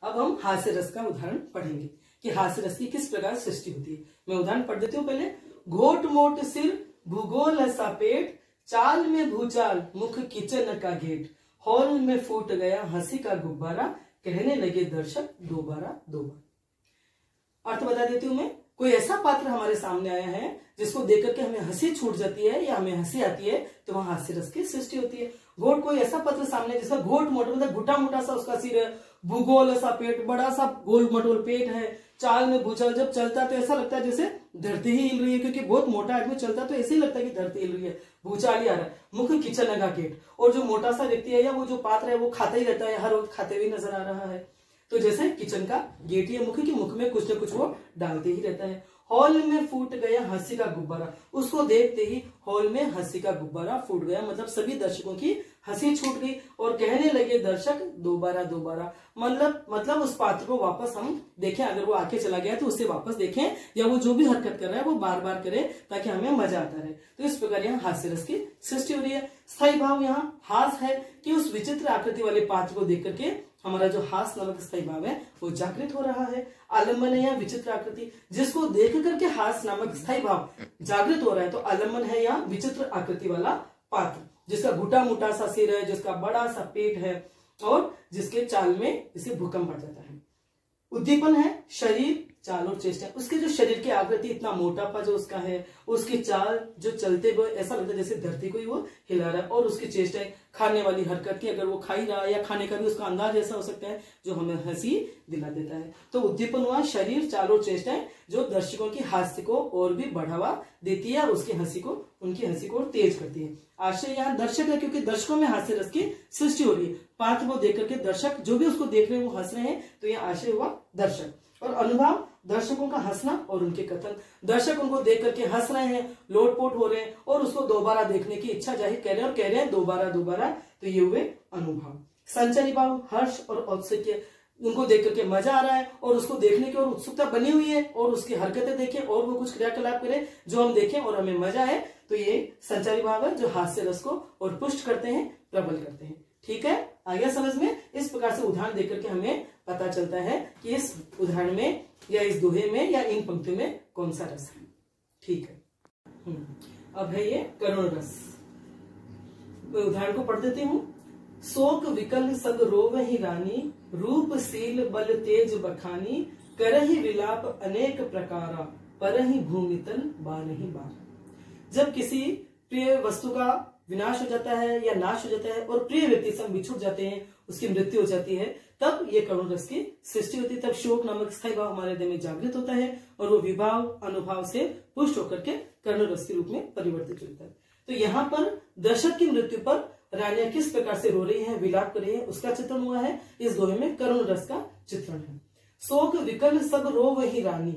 अब हम हास्य रस का उदाहरण पढ़ेंगे कि हास्य रस की किस प्रकार सृष्टि होती है। मैं उदाहरण पढ़ देती हूँ पहले। घोट मोट सिर भूगोल सा पेट, चाल में भूचाल मुख किचन का गेट, हॉल में फूट गया हंसी का गुब्बारा, कहने लगे दर्शक दोबारा दोबारा। अर्थ बता देती हूँ मैं। कोई ऐसा पात्र हमारे सामने आया है जिसको देख करके हमें हंसी छूट जाती है या हमें हंसी आती है, तो वहां हास्य रस की सृष्टि होती है। घोट, कोई ऐसा पात्र सामने है जिसका घोट मोट मतलब घुटा मोटा सा उसका सिर है, भूगोल सा पेट, बड़ा सा गोल मटोल पेट है, चाल में भूचाल, जब चलता है तो ऐसा लगता है जैसे धरती ही हिल रही है, क्योंकि बहुत मोटा आदमी चलता है तो ऐसे ही लगता है कि धरती हिल रही है, भूचाल ही आ रहा है। मुख किचन का गेट, और जो मोटा सा व्यक्ति है या वो जो पात्र है वो खाता ही रहता है, हर वक्त खाते हुए नजर आ रहा है। तो जैसे किचन का गेट या मुख की मुख में कुछ न कुछ वो डालते ही रहता है। हॉल में फूट गया हंसी का गुब्बारा, उसको देखते ही हॉल में हंसी का गुब्बारा फूट गया, मतलब सभी दर्शकों की हंसी छूट गई और कहने लगे दर्शक दोबारा दोबारा। मतलब उस पात्र को वापस हम देखें, अगर वो आके चला गया तो उसे वापस देखें, या वो जो भी हरकत कर रहा है वो बार बार करे ताकि हमें मजा आता रहे। तो इस प्रकार यहाँ हास्य रस की सृष्टि हो रही है। स्थायी भाव यहाँ हास है कि उस विचित्र आकृति वाले पात्र को देख करके हमारा जो हास नामक स्थायी भाव है वो जागृत हो रहा है। आलम्बन है या विचित्र आकृति, जिसको देख करके हास नामक स्थायी भाव जागृत हो रहा है, तो आलम्बन है या विचित्र आकृति वाला पात्र, जिसका घुटा मुटा सा सिर है, जिसका बड़ा सा पेट है और जिसके चाल में इसे भूकंप पड़ जाता है। उद्दीपन है शरीर, चाल और चेष्टा। उसके जो शरीर की आकृति, इतना मोटापा जो उसका है, उसकी चाल जो चलते हुए ऐसा लगता है जैसे धरती को ही वो हिला रहा है, और उसकी चेष्टाएं, खाने वाली हरकत की, अगर वो खा ही रहा है या खाने का भी उसका अंदाज ऐसा हो सकता है जो हमें हंसी दिला देता है। तो उद्दीपन हुआ शरीर, चाल और चेष्टाएं जो दर्शकों की हास्य को और भी बढ़ावा देती है और उसकी हंसी को, उनकी हंसी को और तेज करती है। आशय यहाँ दर्शक है, क्योंकि दर्शकों में हास्य रस की सृष्टि हो रही है। पात्र को देख करके दर्शक जो भी उसको देख रहे हैं वो हंस रहे हैं, तो यह आशय हुआ दर्शक। और अनुभव, दर्शकों का हंसना और उनके कथन। दर्शक उनको देख करके हंस रहे हैं, लोटपोट हो रहे हैं और उसको दोबारा देखने की इच्छा जाहिर कर रहे हैं और कह रहे हैं दोबारा दोबारा, तो ये हुए अनुभव। संचरी भाव हर्ष और औत्सुक्य, उनको देख करके मजा आ रहा है और उसको देखने की और उत्सुकता बनी हुई है, और उसकी हरकतें देखें और वो कुछ क्रियाकलाप करे जो हम देखें और हमें मजा आए, तो ये संचारी भाव है जो हास्य रस को और पुष्ट करते हैं, प्रबल करते हैं। ठीक है, आ गया समझ में। इस प्रकार से उदाहरण देकर के हमें पता चलता है कि इस उदाहरण में या इस दोहे में या इन पंक्तियों में कौन सा रस है। ठीक है, अब है ये करुण रस। मैं उदाहरण को पढ़ देती हूँ। शोक विकल सब रोवहि रानी, रूपशील बल तेज बखानी, करहि विलाप अनेक प्रकारा, परहि भूमितल बारहि बार। जब किसी प्रिय वस्तु का विनाश हो जाता है या नाश हो जाता है और प्रिय व्यक्ति से हम बिछुड़ जाते हैं, उसकी मृत्यु हो जाती है, तब ये करुण रस की सृष्टि होती है। तब शोक नामक स्थायी भाव हमारे हृदय में जागृत होता है और वो विभाव अनुभाव से पुष्ट होकर के करुण रस के रूप में परिवर्तित होता है। तो यहाँ पर दर्शक की मृत्यु पर रानियां किस प्रकार से रो रही है, विलाप कर रही है, उसका चित्रण हुआ है। इस दोहे में करुण रस का चित्रण है। शोक विकल सब रोवहि रानी,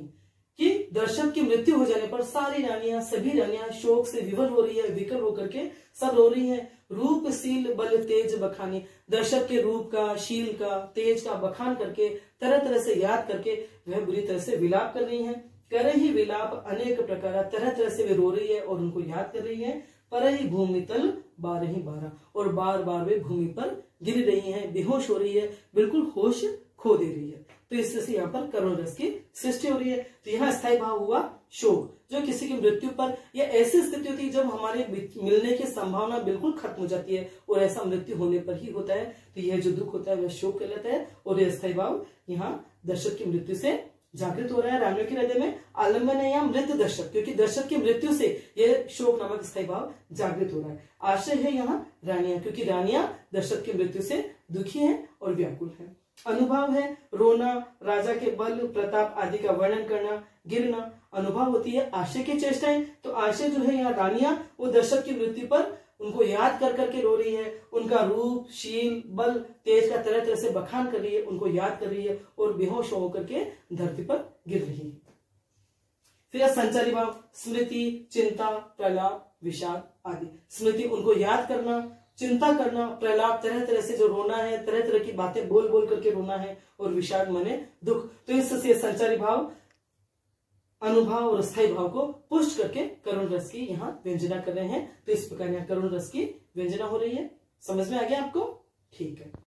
कि दर्शक की मृत्यु हो जाने पर सारी रानियां, सभी रानियां शोक से विवल हो रही है, विकल होकर के सब रो रही हैं। रूपशील बल तेज बखानी, दर्शक के रूप का, शील का, तेज का बखान करके, तरह तरह से याद करके वह बुरी तरह से विलाप कर रही हैं। करहि विलाप अनेक प्रकार, तरह तरह से वे रो रही है और उनको याद कर रही है। परहि भूमितल बारहि बारा, और बार बार वे भूमि पर गिर रही हैं, बेहोश हो रही है, बिल्कुल होश खो दे रही है। तो इस तरह से यहाँ पर करुण रस की सृष्टि हो रही है। तो यहाँ स्थायी भाव हुआ शोक, जो किसी की मृत्यु पर या ऐसी स्थिति होती है जब हमारे मिलने की संभावना बिल्कुल खत्म हो जाती है, और ऐसा मृत्यु होने पर ही होता है, तो यह जो दुख होता है वह शोक कहलाता है। और यह स्थायी भाव यहाँ दर्शक की मृत्यु से जागृत हो रहा है। रानियों के हृदय में आलम्बन है या मृत दर्शक, क्योंकि दर्शक की मृत्यु से यह शोक नामक स्थायी भाव जागृत हो रहा है। आशय है यहाँ रानियां, क्योंकि रानियां दर्शक की मृत्यु से दुखी हैं और व्याकुल हैं। अनुभव है रोना, राजा के बल प्रताप आदि का वर्णन करना, गिरना। अनुभव होती है आशय की चेष्टाएं। तो आशय जो है यहाँ रानियां, वो दर्शक की मृत्यु पर उनको याद कर करके रो रही है, उनका रूप, शील, बल, तेज का तरह तरह से बखान कर रही है, उनको याद कर रही है और बेहोश होकर के धरती पर गिर रही है। फिर संचारी भाव स्मृति, चिंता, प्रलाप, विषाद आदि। स्मृति उनको याद करना, चिंता करना, प्रलाप तरह तरह से जो रोना है, तरह तरह की बातें बोल बोल करके रोना है, और विषाद माने दुख। तो इससे संचारी भाव अनुभव और स्थायी भाव को पुष्ट करके करुण रस की यहाँ व्यंजना कर रहे हैं। तो इस प्रकार यहाँ करुण रस की व्यंजना हो रही है। समझ में आ गया आपको? ठीक है।